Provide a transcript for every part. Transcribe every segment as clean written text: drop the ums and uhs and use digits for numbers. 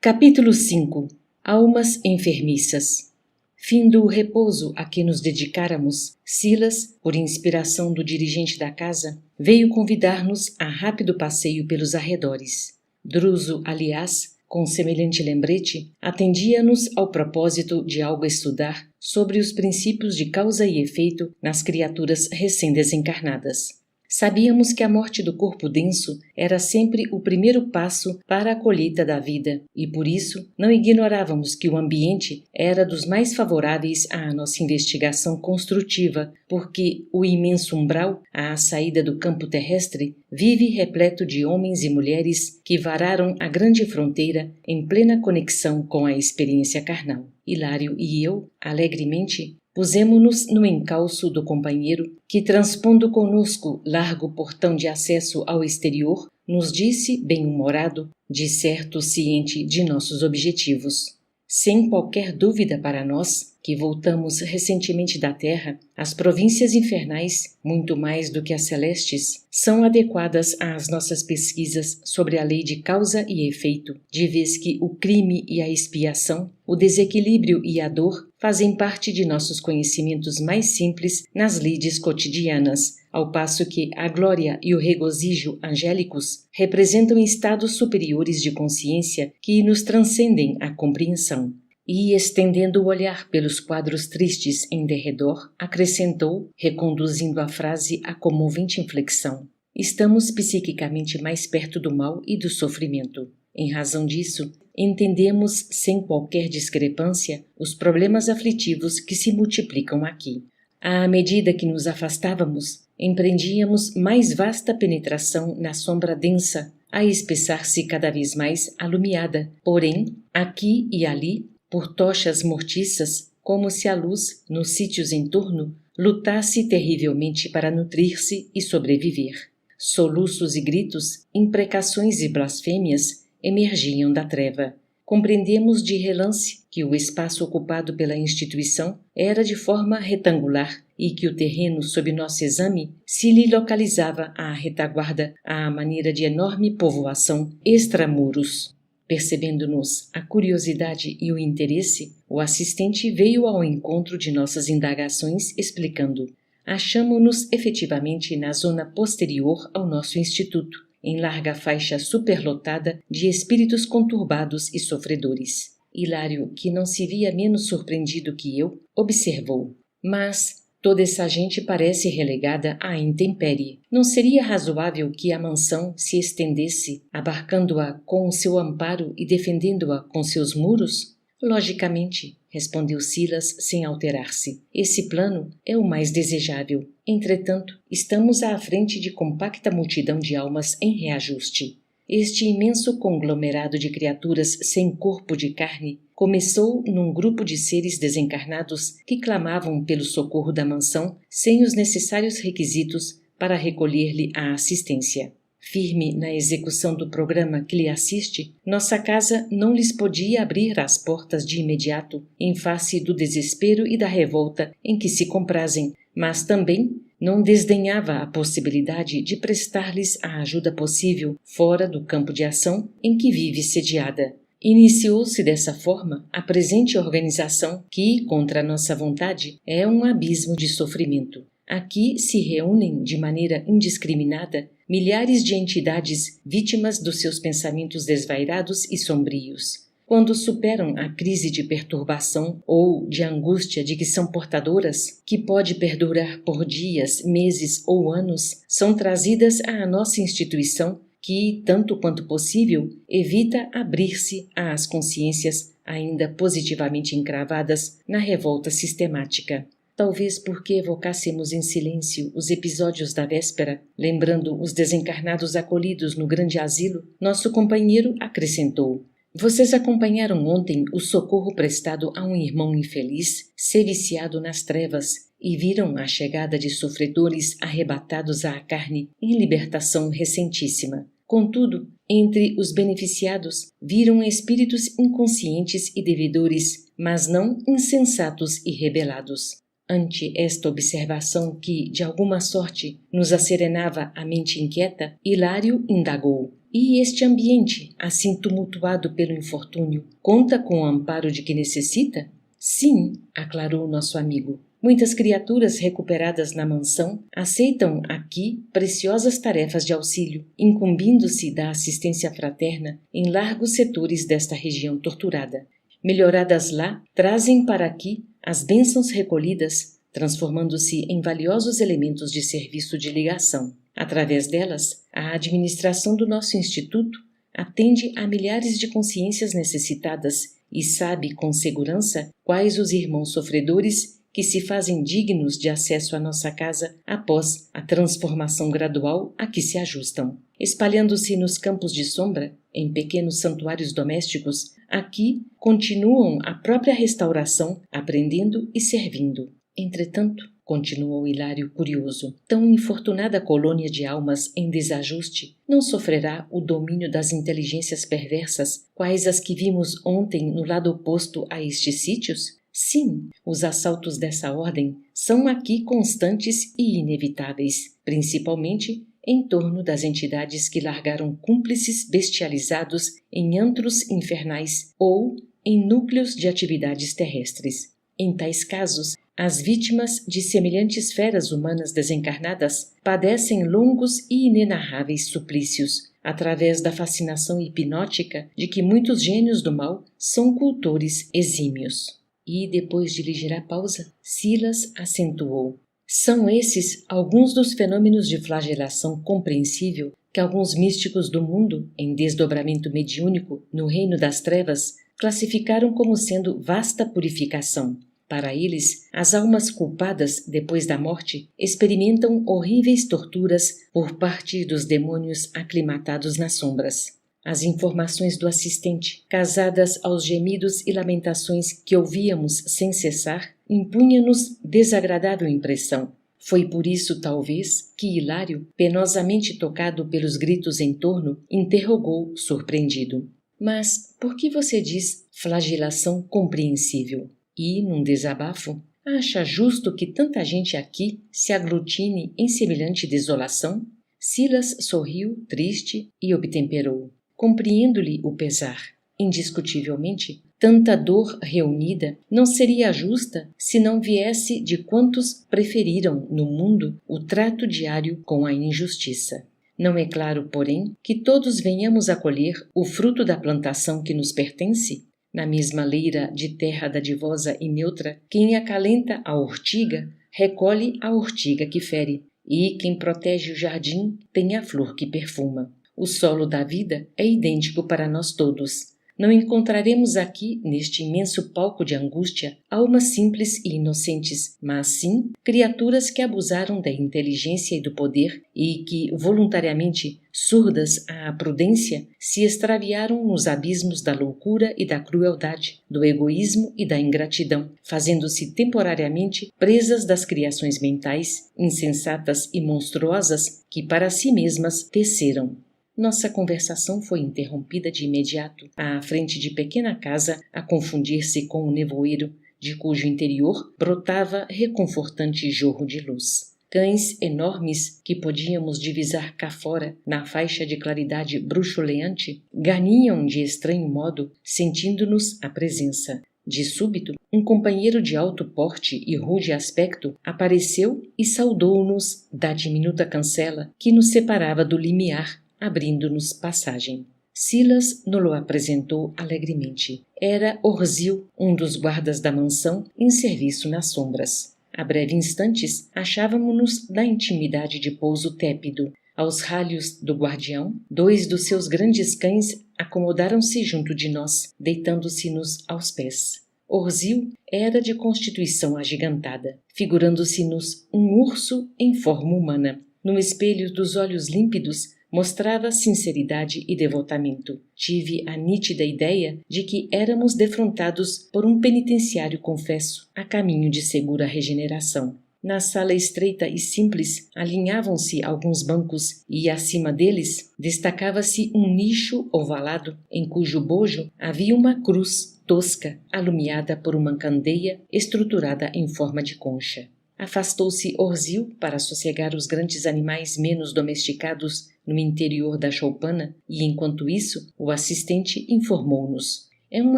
Capítulo 5. Almas enfermiças. Findo o repouso a que nos dedicáramos, Silas, por inspiração do dirigente da casa, veio convidar-nos a rápido passeio pelos arredores. Druso, aliás, com semelhante lembrete, atendia-nos ao propósito de algo estudar sobre os princípios de causa e efeito nas criaturas recém-desencarnadas. Sabíamos que a morte do corpo denso era sempre o primeiro passo para a colheita da vida e, por isso, não ignorávamos que o ambiente era dos mais favoráveis à nossa investigação construtiva, porque o imenso umbral, à saída do campo terrestre, vive repleto de homens e mulheres que vararam a grande fronteira em plena conexão com a experiência carnal. Hilário e eu, alegremente, pusemo-nos no encalço do companheiro que, transpondo conosco largo portão de acesso ao exterior, nos disse, bem-humorado, de certo ciente de nossos objetivos. Sem qualquer dúvida para nós, que voltamos recentemente da Terra, as províncias infernais, muito mais do que as celestes, são adequadas às nossas pesquisas sobre a lei de causa e efeito, de vez que o crime e a expiação, o desequilíbrio e a dor fazem parte de nossos conhecimentos mais simples nas lides cotidianas, ao passo que a glória e o regozijo angélicos representam estados superiores de consciência que nos transcendem a compreensão. E, estendendo o olhar pelos quadros tristes em derredor, acrescentou, reconduzindo a frase à comovente inflexão: estamos psiquicamente mais perto do mal e do sofrimento. Em razão disso, entendemos sem qualquer discrepância os problemas aflitivos que se multiplicam aqui. À medida que nos afastávamos, empreendíamos mais vasta penetração na sombra densa, a espessar-se cada vez mais alumiada, porém, aqui e ali, por tochas mortiças, como se a luz, nos sítios em torno, lutasse terrivelmente para nutrir-se e sobreviver. Soluços e gritos, imprecações e blasfêmias emergiam da treva. Compreendemos de relance que o espaço ocupado pela instituição era de forma retangular e que o terreno sob nosso exame se lhe localizava à retaguarda à maneira de enorme povoação extramuros. Percebendo-nos a curiosidade e o interesse, o assistente veio ao encontro de nossas indagações explicando: achamo-nos efetivamente na zona posterior ao nosso instituto, em larga faixa superlotada de espíritos conturbados e sofredores. Hilário, que não se via menos surpreendido que eu, observou: mas toda essa gente parece relegada à intempérie. Não seria razoável que a mansão se estendesse, abarcando-a com o seu amparo e defendendo-a com seus muros? Logicamente, respondeu Silas sem alterar-se. Esse plano é o mais desejável. Entretanto, estamos à frente de compacta multidão de almas em reajuste. Este imenso conglomerado de criaturas sem corpo de carne começou num grupo de seres desencarnados que clamavam pelo socorro da mansão sem os necessários requisitos para recolher-lhe a assistência. Firme na execução do programa que lhe assiste, nossa casa não lhes podia abrir as portas de imediato em face do desespero e da revolta em que se comprazem, mas também não desdenhava a possibilidade de prestar-lhes a ajuda possível fora do campo de ação em que vive sediada. Iniciou-se dessa forma a presente organização que, contra a nossa vontade, é um abismo de sofrimento. Aqui se reúnem de maneira indiscriminada milhares de entidades vítimas dos seus pensamentos desvairados e sombrios. Quando superam a crise de perturbação ou de angústia de que são portadoras, que pode perdurar por dias, meses ou anos, são trazidas à nossa instituição que, tanto quanto possível, evita abrir-se às consciências ainda positivamente encravadas na revolta sistemática. Talvez porque evocássemos em silêncio os episódios da véspera, lembrando os desencarnados acolhidos no grande asilo, nosso companheiro acrescentou: vocês acompanharam ontem o socorro prestado a um irmão infeliz, seviciado nas trevas, e viram a chegada de sofredores arrebatados à carne em libertação recentíssima. Contudo, entre os beneficiados, viram espíritos inconscientes e devedores, mas não insensatos e rebelados. Ante esta observação que, de alguma sorte, nos acerenava a mente inquieta, Hilário indagou: E este ambiente, assim tumultuado pelo infortúnio, conta com o amparo de que necessita? Sim, aclarou nosso amigo. Muitas criaturas recuperadas na mansão aceitam aqui preciosas tarefas de auxílio, incumbindo-se da assistência fraterna em largos setores desta região torturada. Melhoradas lá, trazem para aqui as bênçãos recolhidas, transformando-se em valiosos elementos de serviço de ligação. Através delas, a administração do nosso instituto atende a milhares de consciências necessitadas e sabe com segurança quais os irmãos sofredores que se fazem dignos de acesso à nossa casa após a transformação gradual a que se ajustam. Espalhando-se nos campos de sombra, em pequenos santuários domésticos, aqui continuam a própria restauração, aprendendo e servindo. Entretanto, continuou Hilário curioso, tão infortunada colônia de almas em desajuste não sofrerá o domínio das inteligências perversas, quais as que vimos ontem no lado oposto a estes sítios? Sim, os assaltos dessa ordem são aqui constantes e inevitáveis, principalmente em torno das entidades que largaram cúmplices bestializados em antros infernais ou em núcleos de atividades terrestres. Em tais casos, as vítimas de semelhantes feras humanas desencarnadas padecem longos e inenarráveis suplícios, através da fascinação hipnótica de que muitos gênios do mal são cultores exímios. E, depois de ligeira pausa, Silas acentuou. São esses alguns dos fenômenos de flagelação compreensível que alguns místicos do mundo, em desdobramento mediúnico no reino das trevas, classificaram como sendo vasta purificação. Para eles, as almas culpadas, depois da morte, experimentam horríveis torturas por parte dos demônios aclimatados nas sombras. As informações do assistente, casadas aos gemidos e lamentações que ouvíamos sem cessar, impunham-nos desagradável impressão. Foi por isso, talvez, que Hilário, penosamente tocado pelos gritos em torno, interrogou, surpreendido. Mas por que você diz flagelação compreensível? E, num desabafo, acha justo que tanta gente aqui se aglutine em semelhante desolação? Silas sorriu, triste, e obtemperou. Compreendo-lhe o pesar. Indiscutivelmente, tanta dor reunida não seria justa se não viesse de quantos preferiram no mundo o trato diário com a injustiça. Não é claro, porém, que todos venhamos a colher o fruto da plantação que nos pertence? Na mesma leira de terra dadivosa e neutra, quem acalenta a ortiga, recolhe a ortiga que fere, e quem protege o jardim tem a flor que perfuma. O solo da vida é idêntico para nós todos. Não encontraremos aqui, neste imenso palco de angústia, almas simples e inocentes, mas sim criaturas que abusaram da inteligência e do poder e que, voluntariamente surdas à prudência, se extraviaram nos abismos da loucura e da crueldade, do egoísmo e da ingratidão, fazendo-se temporariamente presas das criações mentais, insensatas e monstruosas que para si mesmas teceram. Nossa conversação foi interrompida de imediato, à frente de pequena casa a confundir-se com o nevoeiro, de cujo interior brotava reconfortante jorro de luz. Cães enormes que podíamos divisar cá fora, na faixa de claridade bruxuleante, ganiam de estranho modo, sentindo-nos a presença. De súbito, um companheiro de alto porte e rude aspecto apareceu e saudou-nos da diminuta cancela que nos separava do limiar, abrindo-nos passagem. Silas nos-lo apresentou alegremente. Era Orzil, um dos guardas da mansão, em serviço nas sombras. A breve instantes, achávamo-nos na intimidade de pouso tépido. Aos ralhos do guardião, 2 dos seus grandes cães acomodaram-se junto de nós, deitando-se-nos aos pés. Orzil era de constituição agigantada, figurando-se-nos um urso em forma humana. No espelho dos olhos límpidos, mostrava sinceridade e devotamento. Tive a nítida ideia de que éramos defrontados por um penitenciário confesso, a caminho de segura regeneração. Na sala estreita e simples, alinhavam-se alguns bancos e, acima deles, destacava-se um nicho ovalado, em cujo bojo havia uma cruz tosca, alumiada por uma candeia estruturada em forma de concha. Afastou-se Orzil para sossegar os grandes animais menos domesticados no interior da choupana e, enquanto isso, o assistente informou-nos. É um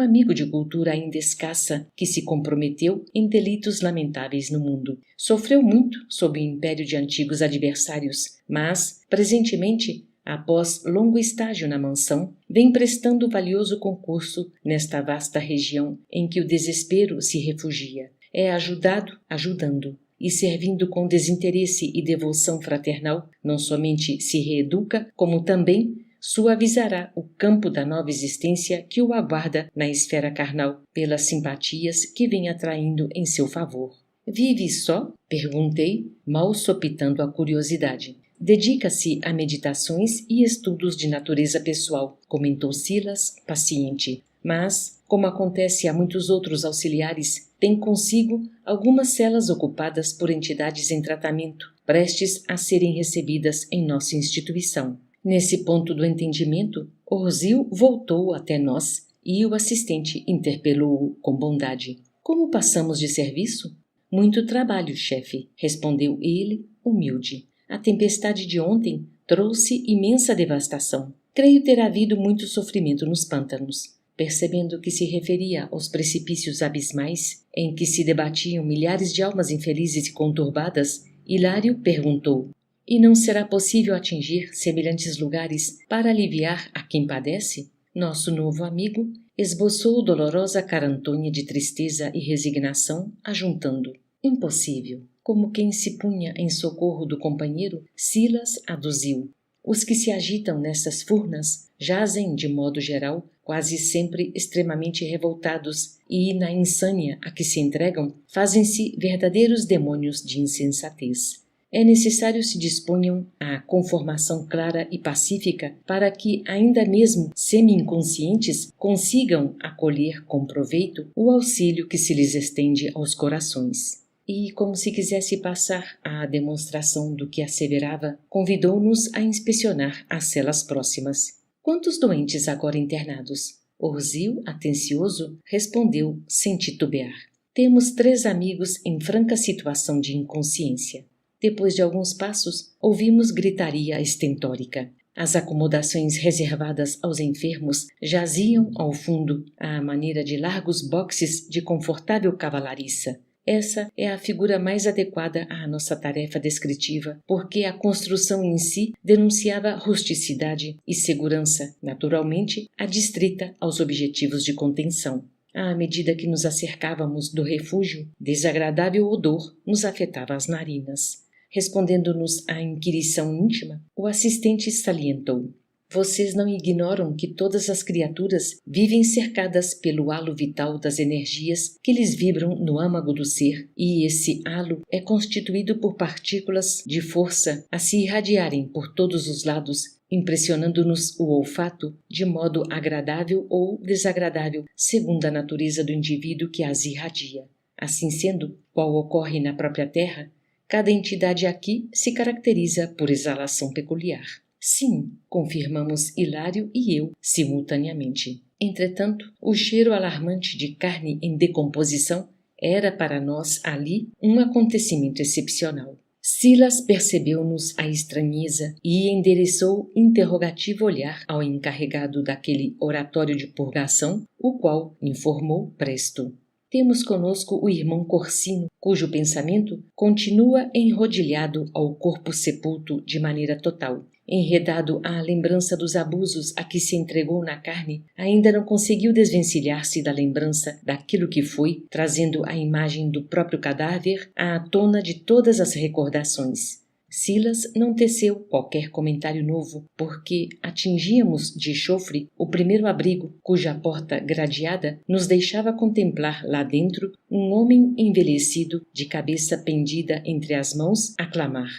amigo de cultura ainda escassa que se comprometeu em delitos lamentáveis no mundo. Sofreu muito sob o império de antigos adversários, mas, presentemente, após longo estágio na mansão, vem prestando valioso concurso nesta vasta região em que o desespero se refugia. É ajudado, ajudando, e servindo com desinteresse e devoção fraternal, não somente se reeduca, como também suavizará o campo da nova existência que o aguarda na esfera carnal, pelas simpatias que vem atraindo em seu favor. Vive só? Perguntei, mal sopitando a curiosidade. Dedica-se a meditações e estudos de natureza pessoal, comentou Silas, paciente. Mas, como acontece a muitos outros auxiliares, tem consigo algumas celas ocupadas por entidades em tratamento, prestes a serem recebidas em nossa instituição. Nesse ponto do entendimento, Orzil voltou até nós e o assistente interpelou-o com bondade. Como passamos de serviço? Muito trabalho, chefe, respondeu ele, humilde. A tempestade de ontem trouxe imensa devastação. Creio ter havido muito sofrimento nos pântanos. Percebendo que se referia aos precipícios abismais em que se debatiam milhares de almas infelizes e conturbadas, Hilário perguntou: E não será possível atingir semelhantes lugares para aliviar a quem padece? Nosso novo amigo esboçou dolorosa cara antônia de tristeza e resignação, ajuntando: Impossível. Como quem se punha em socorro do companheiro, Silas aduziu: Os que se agitam nessas furnas jazem, de modo geral, quase sempre extremamente revoltados e, na insânia a que se entregam, fazem-se verdadeiros demônios de insensatez. É necessário se disponham à conformação clara e pacífica para que, ainda mesmo semi-inconscientes, consigam acolher com proveito o auxílio que se lhes estende aos corações. E, como se quisesse passar à demonstração do que asseverava, convidou-nos a inspecionar as celas próximas. Quantos doentes agora internados? Orzil, atencioso, respondeu sem titubear. Temos 3 amigos em franca situação de inconsciência. Depois de alguns passos, ouvimos gritaria estentórica. As acomodações reservadas aos enfermos jaziam ao fundo, à maneira de largos boxes de confortável cavalariça. Essa é a figura mais adequada à nossa tarefa descritiva, porque a construção em si denunciava rusticidade e segurança, naturalmente adstrita aos objetivos de contenção. À medida que nos acercávamos do refúgio, desagradável odor nos afetava as narinas. Respondendo-nos à inquirição íntima, o assistente salientou: Vocês não ignoram que todas as criaturas vivem cercadas pelo halo vital das energias que lhes vibram no âmago do ser, e esse halo é constituído por partículas de força a se irradiarem por todos os lados, impressionando-nos o olfato de modo agradável ou desagradável, segundo a natureza do indivíduo que as irradia. Assim sendo, qual ocorre na própria Terra, cada entidade aqui se caracteriza por exalação peculiar. Sim, confirmamos Hilário e eu simultaneamente. Entretanto, o cheiro alarmante de carne em decomposição era para nós ali um acontecimento excepcional. Silas percebeu-nos a estranheza e endereçou interrogativo olhar ao encarregado daquele oratório de purgação, o qual informou presto: Temos conosco o irmão Corsino, cujo pensamento continua enrodilhado ao corpo sepulto de maneira total. Enredado à lembrança dos abusos a que se entregou na carne, ainda não conseguiu desvencilhar-se da lembrança daquilo que foi, trazendo a imagem do próprio cadáver à tona de todas as recordações. Silas não teceu qualquer comentário novo, porque atingíamos de chofre o primeiro abrigo, cuja porta gradeada nos deixava contemplar lá dentro um homem envelhecido, de cabeça pendida entre as mãos, a clamar: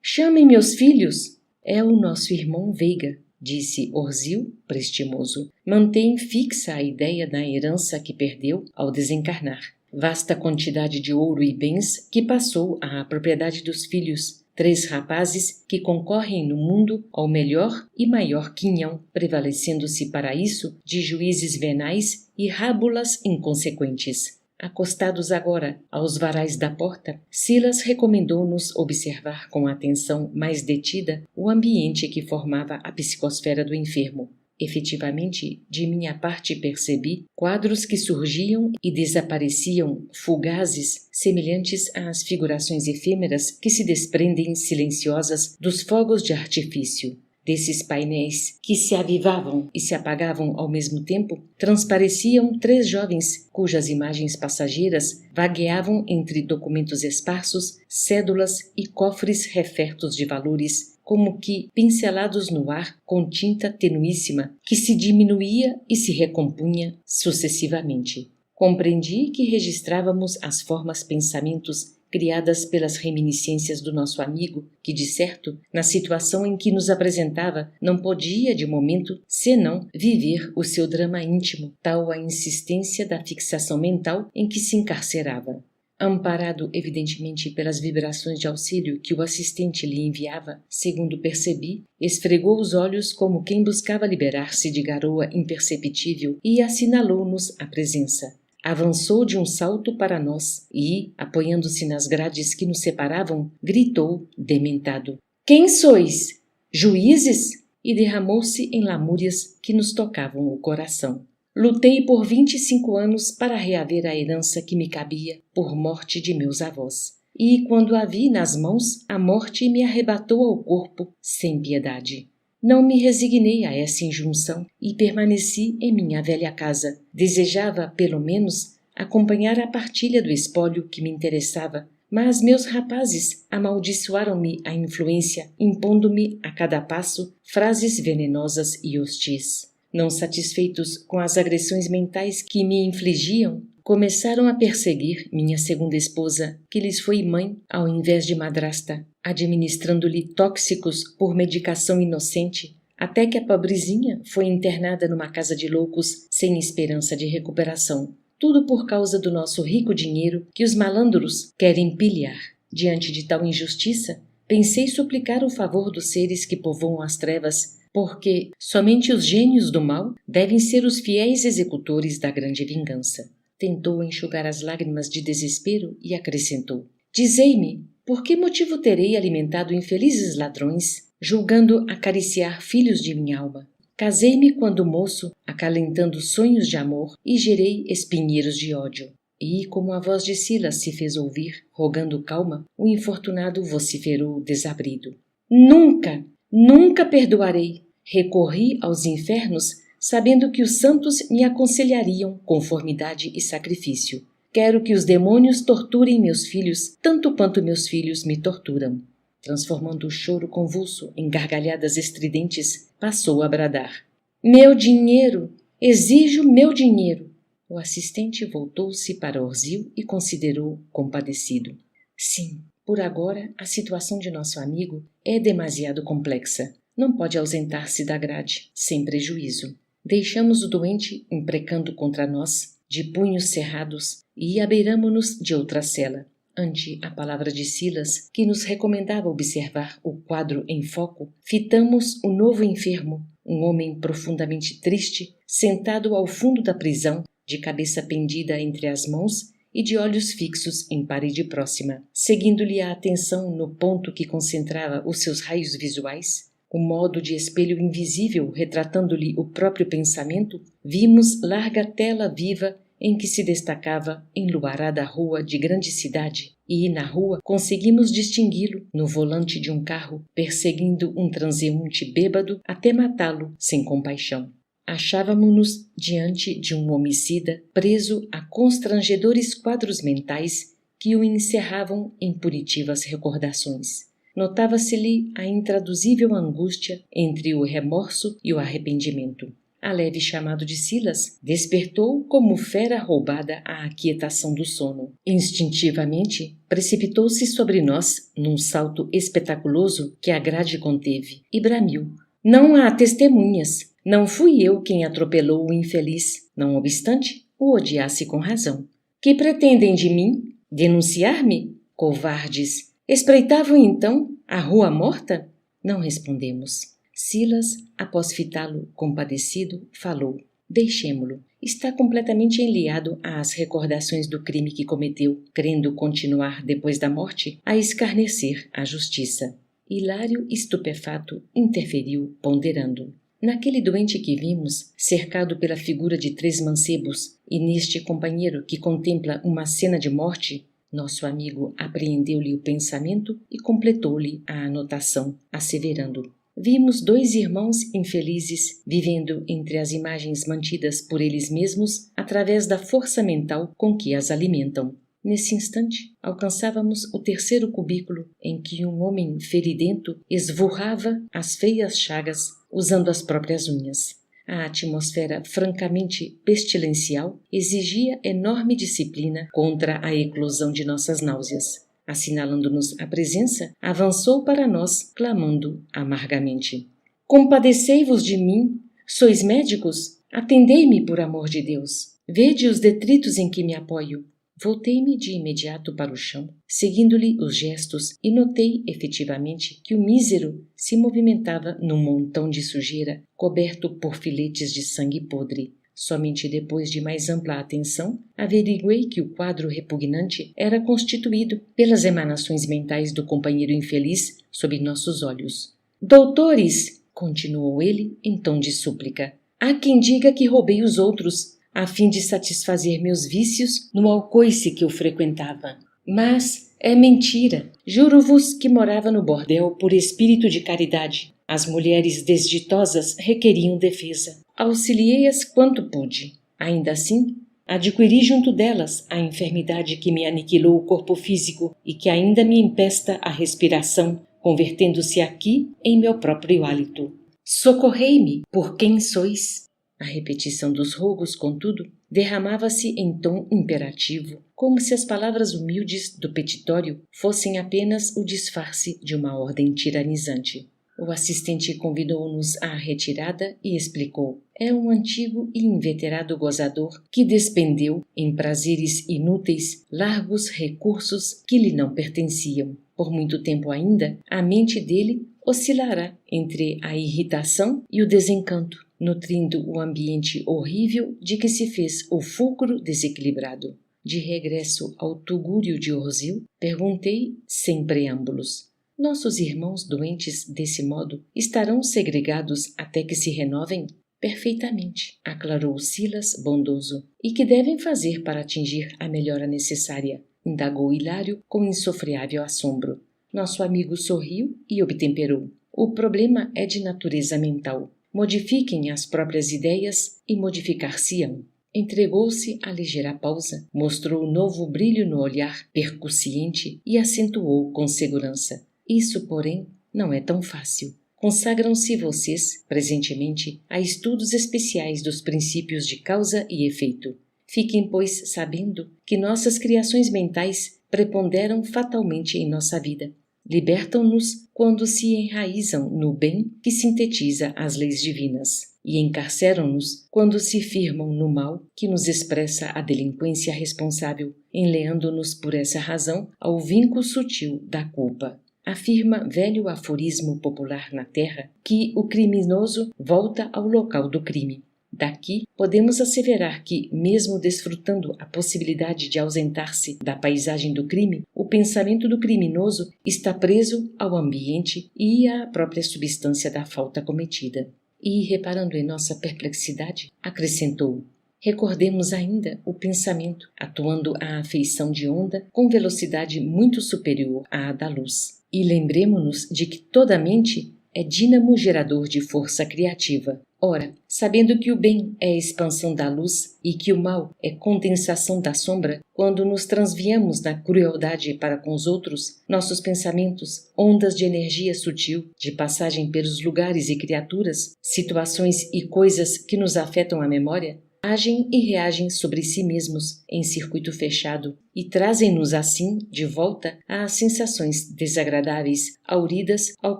Chamem meus filhos! É o nosso irmão Veiga, disse Orzil, prestimoso. Mantém fixa a ideia da herança que perdeu ao desencarnar. Vasta quantidade de ouro e bens que passou à propriedade dos filhos, 3 rapazes que concorrem no mundo ao melhor e maior quinhão, prevalecendo-se para isso de juízes venais e rábulas inconsequentes. Acostados agora aos varais da porta, Silas recomendou-nos observar com atenção mais detida o ambiente que formava a psicosfera do enfermo. Efetivamente, de minha parte percebi quadros que surgiam e desapareciam, fugazes, semelhantes às figurações efêmeras que se desprendem silenciosas dos fogos de artifício. Desses painéis, que se avivavam e se apagavam ao mesmo tempo, transpareciam 3 jovens cujas imagens passageiras vagueavam entre documentos esparsos, cédulas e cofres refertos de valores, como que pincelados no ar com tinta tenuíssima, que se diminuía e se recompunha sucessivamente. Compreendi que registrávamos as formas pensamentos criadas pelas reminiscências do nosso amigo, que, de certo, na situação em que nos apresentava, não podia, de momento, senão viver o seu drama íntimo, tal a insistência da fixação mental em que se encarcerava. Amparado, evidentemente, pelas vibrações de auxílio que o assistente lhe enviava, segundo percebi, esfregou os olhos como quem buscava liberar-se de garoa imperceptível e assinalou-nos a presença. Avançou de um salto para nós e, apoiando-se nas grades que nos separavam, gritou, dementado: "Quem sois? Juízes?" E derramou-se em lamúrias que nos tocavam o coração. Lutei por 25 anos para reaver a herança que me cabia por morte de meus avós. E, quando a vi nas mãos, a morte me arrebatou ao corpo sem piedade. Não me resignei a essa injunção e permaneci em minha velha casa. Desejava, pelo menos, acompanhar a partilha do espólio que me interessava, mas meus rapazes amaldiçoaram-me a influência, impondo-me, a cada passo, frases venenosas e hostis. Não satisfeitos com as agressões mentais que me infligiam, começaram a perseguir minha segunda esposa, que lhes foi mãe ao invés de madrasta, administrando-lhe tóxicos por medicação inocente, até que a pobrezinha foi internada numa casa de loucos sem esperança de recuperação. Tudo por causa do nosso rico dinheiro que os malandros querem pilhar. Diante de tal injustiça, pensei suplicar o favor dos seres que povoam as trevas, porque somente os gênios do mal devem ser os fiéis executores da grande vingança. Tentou enxugar as lágrimas de desespero e acrescentou: "Dizei-me, por que motivo terei alimentado infelizes ladrões, julgando acariciar filhos de minha alma? Casei-me quando moço, acalentando sonhos de amor, e gerei espinheiros de ódio." E, como a voz de Silas se fez ouvir, rogando calma, o infortunado vociferou desabrido: "Nunca, nunca perdoarei. Recorri aos infernos, sabendo que os santos me aconselhariam conformidade e sacrifício. Quero que os demônios torturem meus filhos tanto quanto meus filhos me torturam." Transformando o choro convulso em gargalhadas estridentes, passou a bradar: "Meu dinheiro! Exijo meu dinheiro!" O assistente voltou-se para Orzil e considerou compadecido: "Sim, por agora a situação de nosso amigo é demasiado complexa. Não pode ausentar-se da grade, sem prejuízo. Deixamos o doente imprecando contra nós, de punhos cerrados, e abeiramo-nos de outra cela. Ante a palavra de Silas, que nos recomendava observar o quadro em foco, fitamos o novo enfermo, um homem profundamente triste, sentado ao fundo da prisão, de cabeça pendida entre as mãos e de olhos fixos em parede próxima. Seguindo-lhe a atenção no ponto que concentrava os seus raios visuais, o modo de espelho invisível retratando-lhe o próprio pensamento, vimos larga tela viva em que se destacava enluarada rua de grande cidade, e na rua conseguimos distingui-lo no volante de um carro, perseguindo um transeunte bêbado até matá-lo sem compaixão. Achávamo-nos diante de um homicida preso a constrangedores quadros mentais que o encerravam em punitivas recordações. Notava-se-lhe a intraduzível angústia entre o remorso e o arrependimento. A leve chamado de Silas despertou como fera roubada à aquietação do sono. Instintivamente, precipitou-se sobre nós num salto espetaculoso que a grade conteve e bramiu: "Não há testemunhas! Não fui eu quem atropelou o infeliz." Não obstante, o odiasse com razão. "Que pretendem de mim? Denunciar-me? Covardes! Espreitavam então a rua morta?" Não respondemos. Silas, após fitá-lo compadecido, falou: Deixemo-lo. Está completamente enliado às recordações do crime que cometeu, crendo continuar, depois da morte, a escarnecer a justiça. Hilário, estupefato, interferiu, ponderando. Naquele doente que vimos, cercado pela figura de 3 mancebos, e neste companheiro que contempla uma cena de morte, nosso amigo apreendeu-lhe o pensamento e completou-lhe a anotação, asseverando: vimos 2 irmãos infelizes vivendo entre as imagens mantidas por eles mesmos através da força mental com que as alimentam. Nesse instante, alcançávamos o 3º cubículo em que um homem feridento esvurrava as feias chagas usando as próprias unhas. A atmosfera francamente pestilencial exigia enorme disciplina contra a eclosão de nossas náuseas. Assinalando-nos a presença, avançou para nós, clamando amargamente: compadecei-vos de mim! Sois médicos? Atendei-me, por amor de Deus! Vede os detritos em que me apoio. Voltei-me de imediato para o chão, seguindo-lhe os gestos, e notei efetivamente que o mísero se movimentava num montão de sujeira coberto por filetes de sangue podre. Somente depois de mais ampla atenção, averiguei que o quadro repugnante era constituído pelas emanações mentais do companheiro infeliz sob nossos olhos. Doutores, continuou ele em tom de súplica, há quem diga que roubei os outros, a fim de satisfazer meus vícios no alcoice que eu frequentava. Mas é mentira. Juro-vos que morava no bordel por espírito de caridade. As mulheres desditosas requeriam defesa. Auxiliei-as quanto pude. Ainda assim, adquiri junto delas a enfermidade que me aniquilou o corpo físico e que ainda me empesta a respiração, convertendo-se aqui em meu próprio hálito. Socorrei-me, por quem sois? A repetição dos rogos, contudo, derramava-se em tom imperativo, como se as palavras humildes do petitório fossem apenas o disfarce de uma ordem tiranizante. O assistente convidou-nos à retirada e explicou: é um antigo e inveterado gozador que despendeu, em prazeres inúteis, largos recursos que lhe não pertenciam. Por muito tempo ainda, a mente dele oscilará entre a irritação e o desencanto, nutrindo o ambiente horrível de que se fez o fulcro desequilibrado. De regresso ao tugúrio de Orzil, perguntei sem preâmbulos: nossos irmãos doentes desse modo estarão segregados até que se renovem? Perfeitamente, aclarou Silas bondoso. E que devem fazer para atingir a melhora necessária? Indagou Hilário com insofreável assombro. Nosso amigo sorriu e obtemperou: o problema é de natureza mental. Modifiquem as próprias ideias e modificar-se-ão. Entregou-se à ligeira pausa, mostrou novo brilho no olhar percussiente e acentuou com segurança: isso, porém, não é tão fácil. Consagram-se vocês, presentemente, a estudos especiais dos princípios de causa e efeito. Fiquem, pois, sabendo que nossas criações mentais preponderam fatalmente em nossa vida. Libertam-nos quando se enraizam no bem que sintetiza as leis divinas, e encarceram-nos quando se firmam no mal que nos expressa a delinquência responsável, enleando-nos por essa razão ao vinco sutil da culpa. Afirma velho aforismo popular na terra que o criminoso volta ao local do crime. Daqui podemos asseverar que, mesmo desfrutando a possibilidade de ausentar-se da paisagem do crime, o pensamento do criminoso está preso ao ambiente e à própria substância da falta cometida. E, reparando em nossa perplexidade, acrescentou: recordemos ainda o pensamento, atuando à afeição de onda com velocidade muito superior à da luz. E lembremo-nos de que toda mente é dínamo gerador de força criativa. Ora, sabendo que o bem é a expansão da luz e que o mal é condensação da sombra, quando nos transviamos da crueldade para com os outros, nossos pensamentos, ondas de energia sutil, de passagem pelos lugares e criaturas, situações e coisas que nos afetam a memória, agem e reagem sobre si mesmos em circuito fechado e trazem-nos assim de volta às sensações desagradáveis auridas ao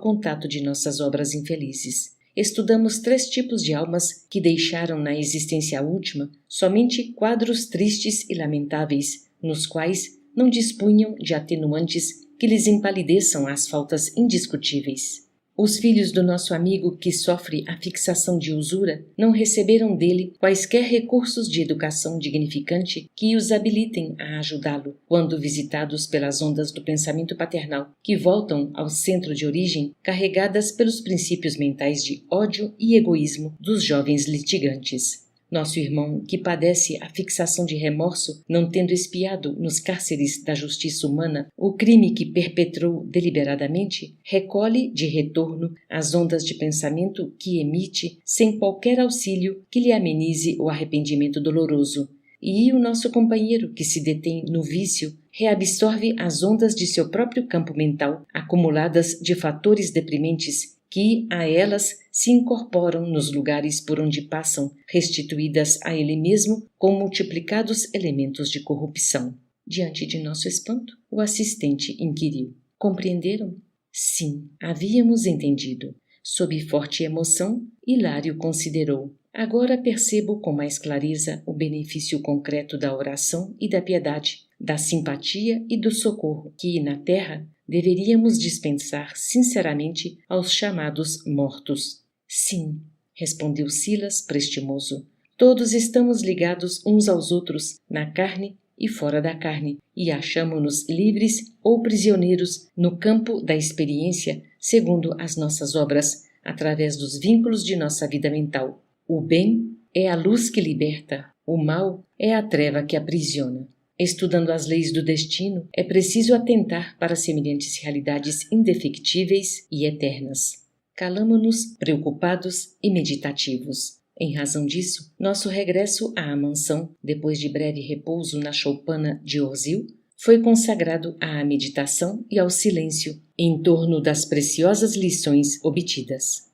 contato de nossas obras infelizes. Estudamos 3 tipos de almas que deixaram na existência última somente quadros tristes e lamentáveis, nos quais não dispunham de atenuantes que lhes empalideçam as faltas indiscutíveis. Os filhos do nosso amigo que sofre a fixação de usura não receberam dele quaisquer recursos de educação dignificante que os habilitem a ajudá-lo, quando visitados pelas ondas do pensamento paternal, que voltam ao centro de origem carregadas pelos princípios mentais de ódio e egoísmo dos jovens litigantes. Nosso irmão, que padece a fixação de remorso, não tendo expiado nos cárceres da justiça humana o crime que perpetrou deliberadamente, recolhe de retorno as ondas de pensamento que emite sem qualquer auxílio que lhe amenize o arrependimento doloroso. E o nosso companheiro, que se detém no vício, reabsorve as ondas de seu próprio campo mental, acumuladas de fatores deprimentes, que a elas se incorporam nos lugares por onde passam, restituídas a ele mesmo com multiplicados elementos de corrupção. Diante de nosso espanto, o assistente inquiriu: compreenderam? Sim, havíamos entendido. Sob forte emoção, Hilário considerou: agora percebo com mais clareza o benefício concreto da oração e da piedade, da simpatia e do socorro, que, na terra, deveríamos dispensar sinceramente aos chamados mortos. Sim, respondeu Silas prestimoso. Todos estamos ligados uns aos outros, na carne e fora da carne, e achamo-nos livres ou prisioneiros no campo da experiência, segundo as nossas obras, através dos vínculos de nossa vida mental. O bem é a luz que liberta, o mal é a treva que aprisiona. Estudando as leis do destino, é preciso atentar para semelhantes realidades indefectíveis e eternas. Calamo-nos preocupados e meditativos. Em razão disso, nosso regresso à mansão, depois de breve repouso na choupana de Orzil, foi consagrado à meditação e ao silêncio, em torno das preciosas lições obtidas.